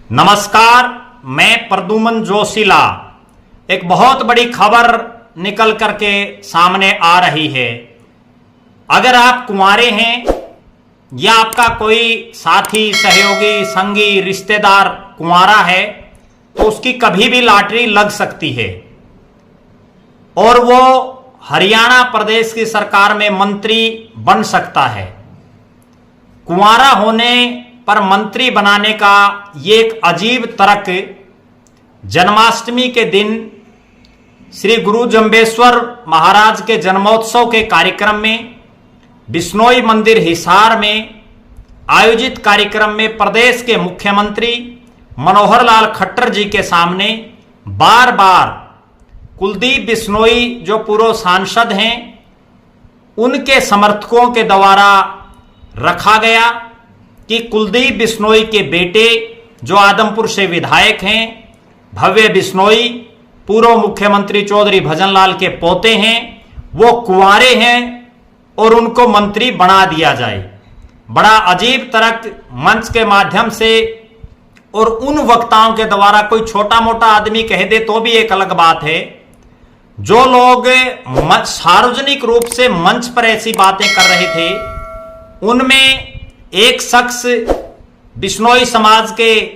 नमस्कार, मैं प्रद्युमन जोशीला। एक बहुत बड़ी खबर निकल करके सामने आ रही है। अगर आप कुंवारे हैं या आपका कोई साथी, सहयोगी, संगी, रिश्तेदार कुंवारा है तो उसकी कभी भी लॉटरी लग सकती है और वो हरियाणा प्रदेश की सरकार में मंत्री बन सकता है। कुंवारा होने पर मंत्री बनाने का ये एक अजीब तर्क जन्माष्टमी के दिन श्री गुरु जंबेश्वर महाराज के जन्मोत्सव के कार्यक्रम में बिश्नोई मंदिर हिसार में आयोजित कार्यक्रम में प्रदेश के मुख्यमंत्री मनोहर लाल खट्टर जी के सामने बार बार कुलदीप बिश्नोई जो पूर्व सांसद हैं उनके समर्थकों के द्वारा रखा गया कि कुलदीप बिश्नोई के बेटे जो आदमपुर से विधायक हैं, भव्य बिश्नोई पूर्व मुख्यमंत्री चौधरी भजनलाल के पोते हैं, वो कुंवारे हैं और उनको मंत्री बना दिया जाए। बड़ा अजीब तर्क मंच के माध्यम से और उन वक्ताओं के द्वारा कोई छोटा मोटा आदमी कह दे तो भी एक अलग बात है। जो लोग सार्वजनिक रूप से मंच पर ऐसी बातें कर रहे थे उनमें एक शख्स बिश्नोई समाज के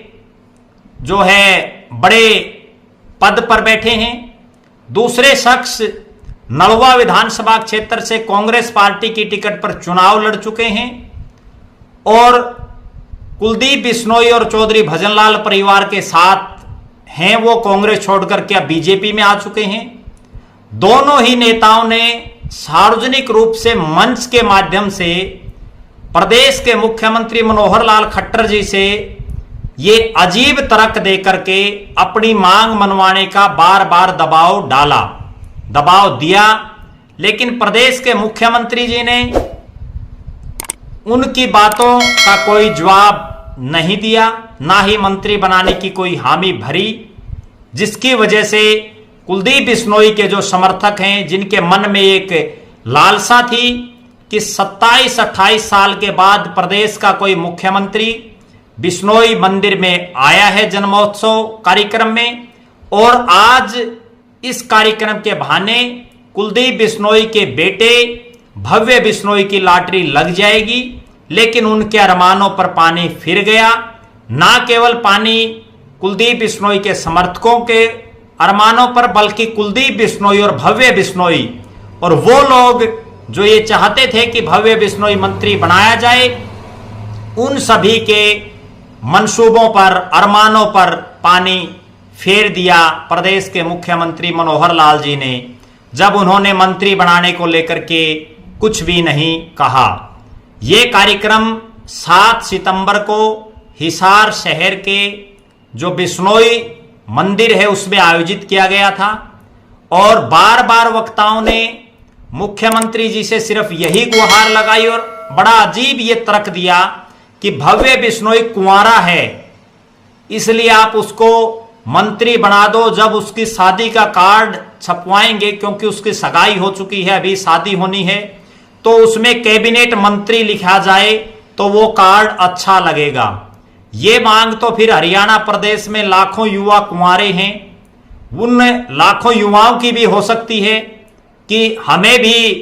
जो है बड़े पद पर बैठे हैं, दूसरे शख्स नलवा विधानसभा क्षेत्र से कांग्रेस पार्टी की टिकट पर चुनाव लड़ चुके हैं और कुलदीप बिश्नोई और चौधरी भजनलाल परिवार के साथ हैं, वो कांग्रेस छोड़कर के अब बीजेपी में आ चुके हैं। दोनों ही नेताओं ने सार्वजनिक रूप से मंच के माध्यम से प्रदेश के मुख्यमंत्री मनोहर लाल खट्टर जी से ये अजीब तर्क देकर के अपनी मांग मनवाने का बार बार दबाव दिया, लेकिन प्रदेश के मुख्यमंत्री जी ने उनकी बातों का कोई जवाब नहीं दिया, ना ही मंत्री बनाने की कोई हामी भरी, जिसकी वजह से कुलदीप बिश्नोई के जो समर्थक हैं, जिनके मन में एक लालसा थी कि 27-28 साल के बाद प्रदेश का कोई मुख्यमंत्री बिश्नोई मंदिर में आया है जन्मोत्सव कार्यक्रम में, और आज इस कार्यक्रम के बहाने कुलदीप बिश्नोई के बेटे भव्य बिश्नोई की लॉटरी लग जाएगी। लेकिन उनके अरमानों पर पानी फिर गया। ना केवल पानी कुलदीप बिश्नोई के समर्थकों के अरमानों पर, बल्कि कुलदीप बिश्नोई और भव्य बिश्नोई और वो लोग जो ये चाहते थे कि भव्य बिश्नोई मंत्री बनाया जाए, उन सभी के मंसूबों पर, अरमानों पर पानी फेर दिया प्रदेश के मुख्यमंत्री मनोहर लाल जी ने, जब उन्होंने मंत्री बनाने को लेकर के कुछ भी नहीं कहा। ये कार्यक्रम 7 सितंबर को हिसार शहर के जो बिश्नोई मंदिर है उसमें आयोजित किया गया था और बार बार वक्ताओं ने मुख्यमंत्री जी से सिर्फ यही गुहार लगाई और बड़ा अजीब ये तर्क दिया कि भव्य बिश्नोई कुंवारा है इसलिए आप उसको मंत्री बना दो। जब उसकी शादी का कार्ड छपवाएंगे, क्योंकि उसकी सगाई हो चुकी है, अभी शादी होनी है, तो उसमें कैबिनेट मंत्री लिखा जाए तो वो कार्ड अच्छा लगेगा। ये मांग तो फिर हरियाणा प्रदेश में लाखों युवा कुंवारे हैं, उन लाखों युवाओं की भी हो सकती है कि हमें भी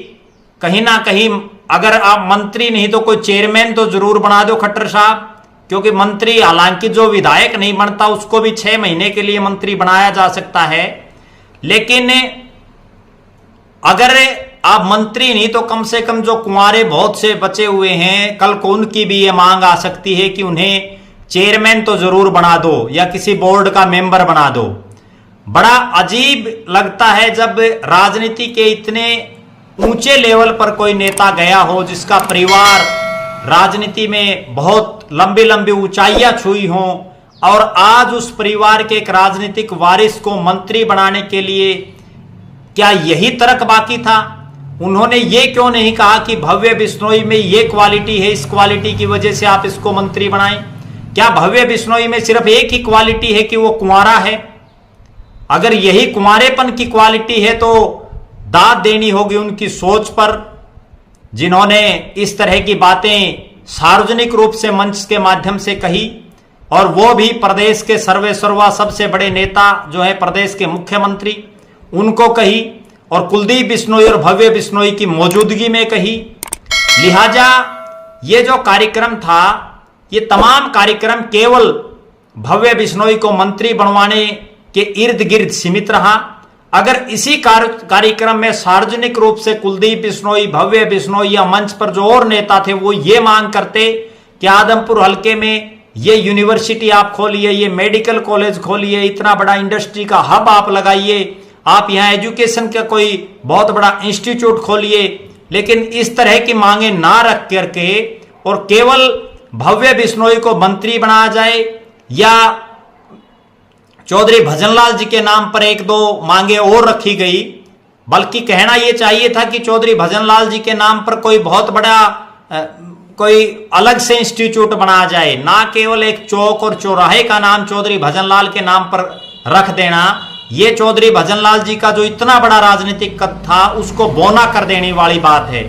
कहीं ना कहीं, अगर आप मंत्री नहीं तो कोई चेयरमैन तो जरूर बना दो खट्टर साहब, क्योंकि मंत्री, हालांकि जो विधायक नहीं बनता उसको भी 6 महीने के लिए मंत्री बनाया जा सकता है, लेकिन अगर आप मंत्री नहीं तो कम से कम जो कुंवारे बहुत से बचे हुए हैं, कल को उनकी भी ये मांग आ सकती है कि उन्हें चेयरमैन तो जरूर बना दो या किसी बोर्ड का मेंबर बना दो। बड़ा अजीब लगता है जब राजनीति के इतने ऊंचे लेवल पर कोई नेता गया हो, जिसका परिवार राजनीति में बहुत लंबी लंबी ऊंचाइयां छुई हों, और आज उस परिवार के एक राजनीतिक वारिस को मंत्री बनाने के लिए क्या यही तर्क बाकी था? उन्होंने ये क्यों नहीं कहा कि भव्य बिश्नोई में ये क्वालिटी है, इस क्वालिटी की वजह से आप इसको मंत्री बनाएं? क्या भव्य बिश्नोई में सिर्फ एक ही क्वालिटी है कि वो कुंवारा है? अगर यही कुंवारेपन की क्वालिटी है तो दाद देनी होगी उनकी सोच पर, जिन्होंने इस तरह की बातें सार्वजनिक रूप से मंच के माध्यम से कही और वो भी प्रदेश के सर्वेसर्वा सबसे बड़े नेता जो है प्रदेश के मुख्यमंत्री, उनको कही, और कुलदीप बिश्नोई और भव्य बिश्नोई की मौजूदगी में कही। लिहाजा ये जो कार्यक्रम था, ये तमाम कार्यक्रम केवल भव्य बिश्नोई को मंत्री बनवाने के इर्द गिर्द सीमित रहा। अगर इसी कार्यक्रम में सार्वजनिक रूप से कुलदीप बिश्नोई, भव्य बिश्नोई या मंच पर जो और नेता थे वो ये मांग करते कि आदमपुर हलके में ये यूनिवर्सिटी आप खोलिए, ये मेडिकल कॉलेज खोलिए, इतना बड़ा इंडस्ट्री का हब आप लगाइए, आप यहाँ एजुकेशन का कोई बहुत बड़ा इंस्टीट्यूट खोलिए, लेकिन इस तरह की मांगे ना रख करके और केवल भव्य बिश्नोई को मंत्री बनाया जाए या चौधरी भजनलाल जी के नाम पर एक दो मांगे और रखी गई, बल्कि कहना यह चाहिए था कि चौधरी भजनलाल जी के नाम पर कोई बहुत बड़ा कोई अलग से इंस्टीट्यूट बनाया जाए, ना केवल एक चौक और चौराहे का नाम चौधरी भजनलाल के नाम पर रख देना। ये चौधरी भजनलाल जी का जो इतना बड़ा राजनीतिक कद था उसको बौना कर देने वाली बात है।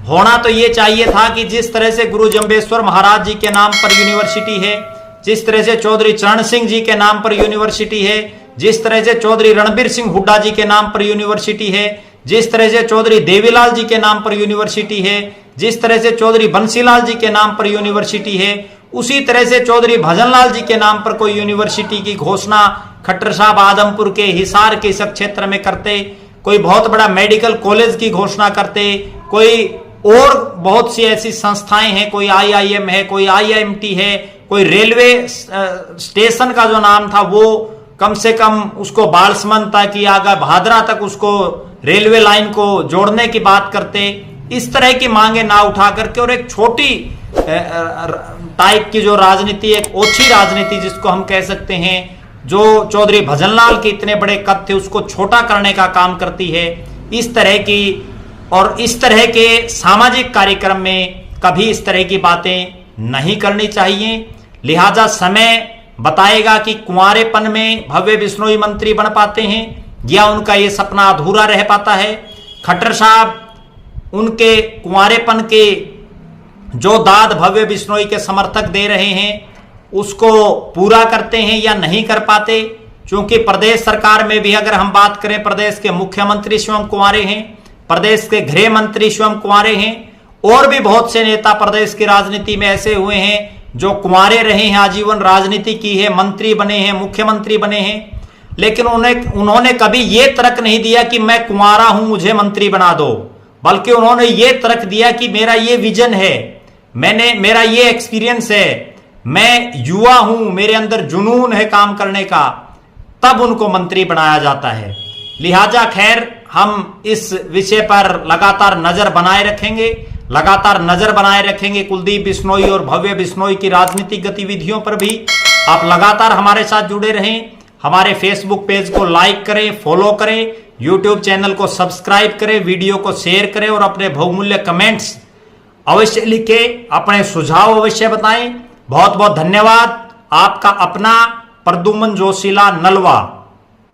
होना तो ये चाहिए था कि जिस तरह से गुरु जंबेश्वर महाराज जी के नाम पर यूनिवर्सिटी है, जिस तरह से चौधरी चरण सिंह जी के नाम पर यूनिवर्सिटी है, जिस तरह से चौधरी रणबीर सिंह हुड्डा जी के नाम पर यूनिवर्सिटी है, जिस तरह से चौधरी देवीलाल जी के नाम पर यूनिवर्सिटी है, जिस तरह से चौधरी बंसीलाल जी के नाम पर यूनिवर्सिटी है, उसी तरह से चौधरी भजनलाल जी के नाम पर कोई यूनिवर्सिटी की घोषणा खट्टर साहब आदमपुर के हिसार के इस क्षेत्र में करते, कोई बहुत बड़ा मेडिकल कॉलेज की घोषणा करते, कोई और बहुत सी ऐसी संस्थाएं हैं, कोई IIM है, कोई IIMT है, कोई रेलवे स्टेशन का जो नाम था वो कम से कम उसको बालसमंद तक या आगे भादरा तक उसको रेलवे लाइन को जोड़ने की बात करते। इस तरह की मांगे ना उठा करके और एक छोटी टाइप की जो राजनीति, एक ओछी राजनीति जिसको हम कह सकते हैं, जो चौधरी भजनलाल के इतने बड़े कद थे उसको छोटा करने का काम करती है। इस तरह की और इस तरह के सामाजिक कार्यक्रम में कभी इस तरह की बातें नहीं करनी चाहिए। लिहाजा समय बताएगा कि कुंवारेपन में भव्य बिश्नोई मंत्री बन पाते हैं या उनका ये सपना अधूरा रह पाता है। खट्टर साहब उनके कुंवारेपन के जो दाद भव्य बिश्नोई के समर्थक दे रहे हैं उसको पूरा करते हैं या नहीं कर पाते, क्योंकि प्रदेश सरकार में भी अगर हम बात करें, प्रदेश के मुख्यमंत्री स्वयं कुंवारे हैं, प्रदेश के गृह मंत्री स्वयं कुंवारे हैं, और भी बहुत से नेता प्रदेश की राजनीति में ऐसे हुए हैं जो कुंवारे रहे हैं, आजीवन राजनीति की है, मंत्री बने हैं, मुख्यमंत्री बने हैं, लेकिन उन्होंने कभी ये तर्क नहीं दिया कि मैं कुंवारा हूं मुझे मंत्री बना दो, बल्कि उन्होंने ये तर्क दिया कि मेरा ये विजन है, मेरा ये एक्सपीरियंस है, मैं युवा हूं, मेरे अंदर जुनून है काम करने का, तब उनको मंत्री बनाया जाता है। लिहाजा खैर हम इस विषय पर लगातार नजर बनाए रखेंगे कुलदीप बिश्नोई और भव्य बिश्नोई की राजनीतिक गतिविधियों पर भी। आप लगातार हमारे साथ जुड़े रहें, हमारे फेसबुक पेज को लाइक करें, फॉलो करें, यूट्यूब चैनल को सब्सक्राइब करें, वीडियो को शेयर करें और अपने बहुमूल्य कमेंट्स अवश्य लिखें, अपने सुझाव अवश्य बताएं। बहुत बहुत धन्यवाद। आपका अपना प्रद्युमन जोशीला नलवा।